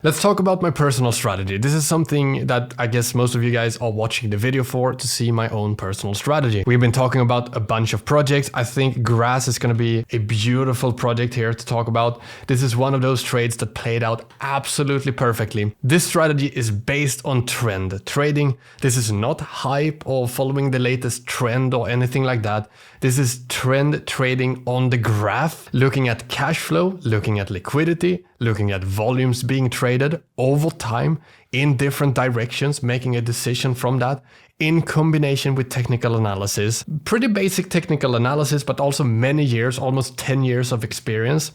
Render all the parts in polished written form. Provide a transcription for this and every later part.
Let's talk about my personal strategy. This is something that I guess most of you guys are watching the video for, to see my own personal strategy. We've been talking about a bunch of projects. I think grass is going to be a beautiful project here to talk about. This is one of those trades that played out absolutely perfectly. This strategy is based on trend trading. This is not hype or following the latest trend or anything like that. This is trend trading on the graph, looking at cash flow, looking at liquidity, looking at volumes being traded over time in different directions, making a decision from that in combination with technical analysis. Pretty basic technical analysis, but also many years, almost 10 years of experience.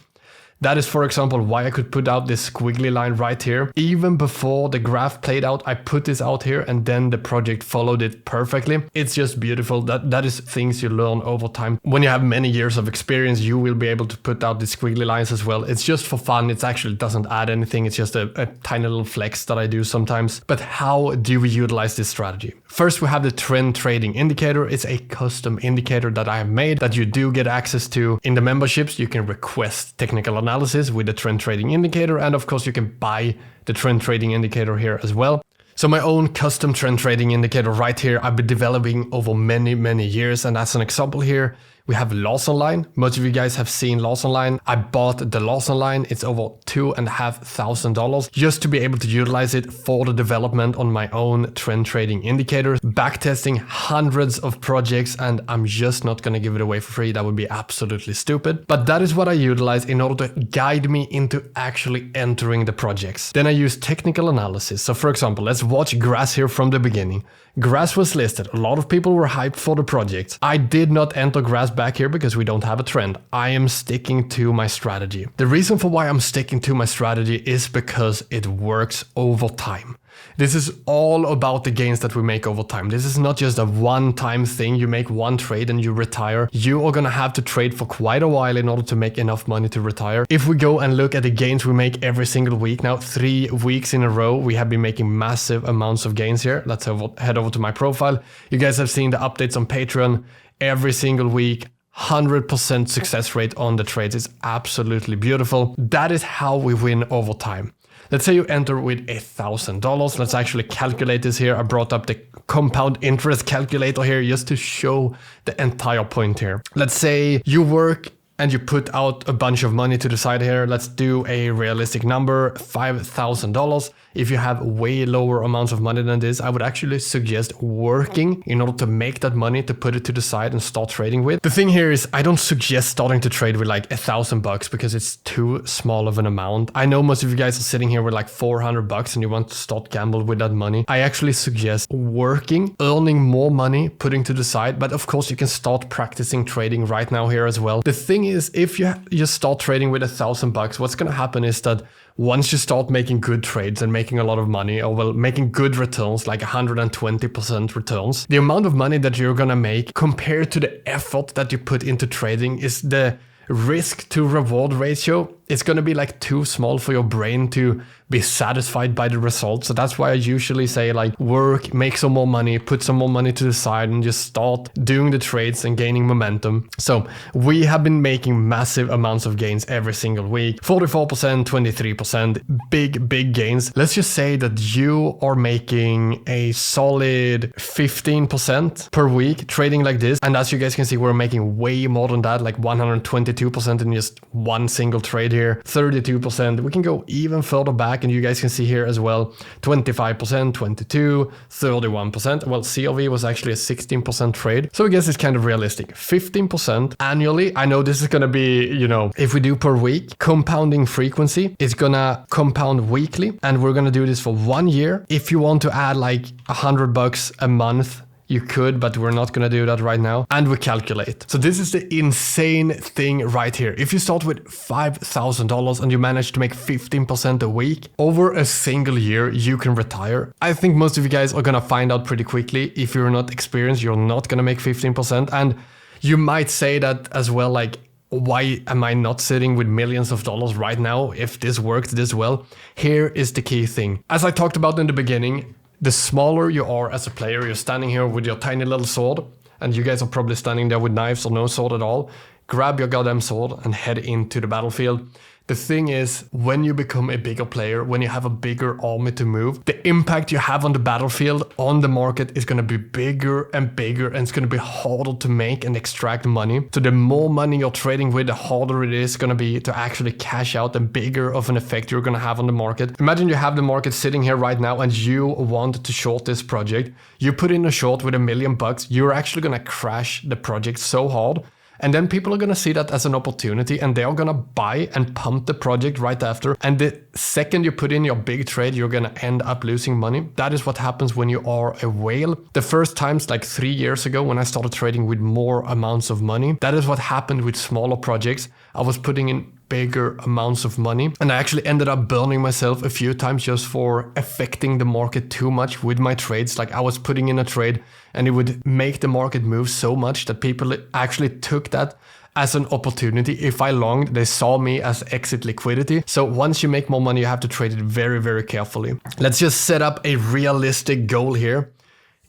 That is, for example, why I could put out this squiggly line right here. Even before the graph played out, I put this out here and then the project followed it perfectly. It's just beautiful. That is things you learn over time. When you have many years of experience, you will be able to put out the squiggly lines as well. It's just for fun. It actually doesn't add anything. It's just a tiny little flex that I do sometimes. But how do we utilize this strategy? First, we have the trend trading indicator. It's a custom indicator that I have made that you do get access to in the memberships. You can request technical analysis with the trend trading indicator, and of course you can buy the trend trading indicator here as well. So my own custom trend trading indicator right here, I've been developing over many years, and as an example here, we have loss online. Most of you guys have seen loss online. I bought the loss online. It's over $2,500 just to be able to utilize it for the development on my own trend trading indicators, backtesting hundreds of projects, and I'm just not gonna give it away for free. That would be absolutely stupid. But that is what I utilize in order to guide me into actually entering the projects. Then I use technical analysis. So for example, let's watch grass here from the beginning. Grass was listed. A lot of people were hyped for the project. I did not enter grass back here because we don't have a trend. I am sticking to my strategy. The reason for why I'm sticking to my strategy is because it works over time. This is all about the gains that we make over time. This is not just a one-time thing. You make one trade and you retire. You are gonna have to trade for quite a while in order to make enough money to retire. If we go and look at the gains we make every single week, now 3 weeks in a row, we have been making massive amounts of gains here. Let's head over to my profile. You guys have seen the updates on Patreon every single week. 100% success rate on the trades. It's absolutely beautiful. That is how we win over time. Let's say you enter with $1,000. Let's actually calculate this here. I brought up the compound interest calculator here just to show the entire point here. Let's say you work and you put out a bunch of money to the side here. Let's do a realistic number, $5,000. If you have way lower amounts of money than this, I would actually suggest working in order to make that money, to put it to the side and start trading with. The thing here is I don't suggest starting to trade with like $1,000 because it's too small of an amount. I know most of you guys are sitting here with like $400 and you want to start gamble with that money. I actually suggest working, earning more money, putting to the side. But of course you can start practicing trading right now here as well. The thing is, if you just start trading with $1,000, what's going to happen is that once you start making good trades and making a lot of money, or well, making good returns, like 120% returns, the amount of money that you're going to make compared to the effort that you put into trading is the risk to reward ratio. It's going to be like too small for your brain to be satisfied by the results. So that's why I usually say like work, make some more money, put some more money to the side and just start doing the trades and gaining momentum. So we have been making massive amounts of gains every single week. 44%, 23%, big gains. Let's just say that you are making a solid 15% per week trading like this. And as you guys can see, we're making way more than that, like 122% in just one single trade here, 32%. We can go even further back and you guys can see here as well, 25%, 22, 31%. Well, CLV was actually a 16% trade. So I guess it's kind of realistic. 15% annually. I know this is going to be, you know, if we do per week, compounding frequency is going to compound weekly. And we're going to do this for 1 year. If you want to add like $100 a month, you could, but we're not going to do that right now. And we calculate. So this is the insane thing right here. If you start with $5,000 and you manage to make 15% a week over a single year, you can retire. I think most of you guys are going to find out pretty quickly. If you're not experienced, you're not going to make 15%. And you might say that as well, like, why am I not sitting with millions of dollars right now if this worked this well? Here is the key thing. As I talked about in the beginning, the smaller you are as a player, you're standing here with your tiny little sword, and you guys are probably standing there with knives or no sword at all. Grab your goddamn sword and head into the battlefield. The thing is, when you become a bigger player, when you have a bigger army to move, the impact you have on the battlefield, on the market is going to be bigger and bigger, and it's going to be harder to make and extract money. So the more money you're trading with, the harder it is going to be to actually cash out, and bigger of an effect you're going to have on the market. Imagine you have the market sitting here right now and you want to short this project. You put in a short with $1 million, you're actually going to crash the project so hard. And then people are going to see that as an opportunity, and they are going to buy and pump the project right after. And the second you put in your big trade, you're going to end up losing money. That is what happens when you are a whale. The first times, like 3 years ago, when I started trading with more amounts of money, that is what happened with smaller projects. I was putting in bigger amounts of money, and I actually ended up burning myself a few times just for affecting the market too much with my trades. Like I was putting in a trade and it would make the market move so much that people actually took that as an opportunity. If I longed, they saw me as exit liquidity. So once you make more money, you have to trade it very, very carefully. Let's just set up a realistic goal here.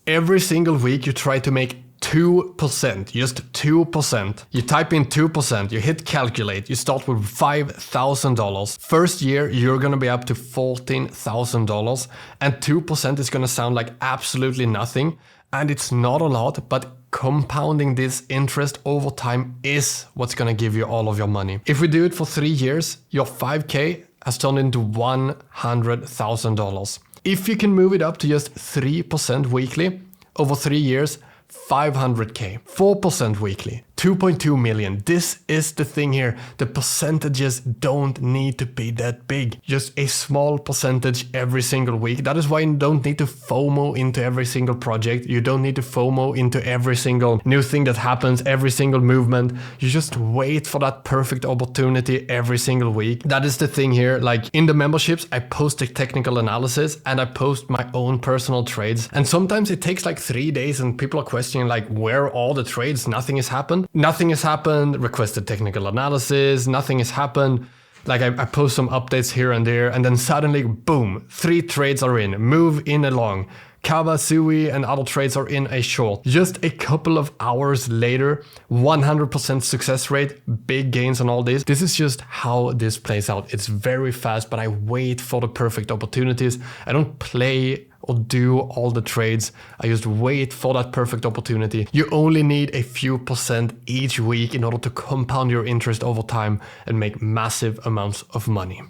Every single week you try to make 2%, just 2%. You type in 2%, you hit calculate, you start with $5,000. First year, you're gonna be up to $14,000, and 2% is gonna sound like absolutely nothing, and it's not a lot, but compounding this interest over time is what's gonna give you all of your money. If we do it for 3 years, your 5K has turned into $100,000. If you can move it up to just 3% weekly over 3 years, 500K, 4% weekly, 2.2 million. This is the thing here. The percentages don't need to be that big. Just a small percentage every single week. That is why you don't need to FOMO into every single project. You don't need to FOMO into every single new thing that happens, every single movement. You just wait for that perfect opportunity every single week. That is the thing here. Like in the memberships, I post the technical analysis and I post my own personal trades. And sometimes it takes like 3 days and people are questioning like, where are all the trades? Nothing has happened. Nothing has happened. Requested technical analysis. Nothing has happened. Like I post some updates here and there, and then suddenly, boom, 3 trades are in. Move in along. Kava, Sui, and other trades are in a short. Just a couple of hours later, 100% success rate, big gains on all this. This is just how this plays out. It's very fast, but I wait for the perfect opportunities. I don't play or do all the trades. I just wait for that perfect opportunity. You only need a few percent each week in order to compound your interest over time and make massive amounts of money.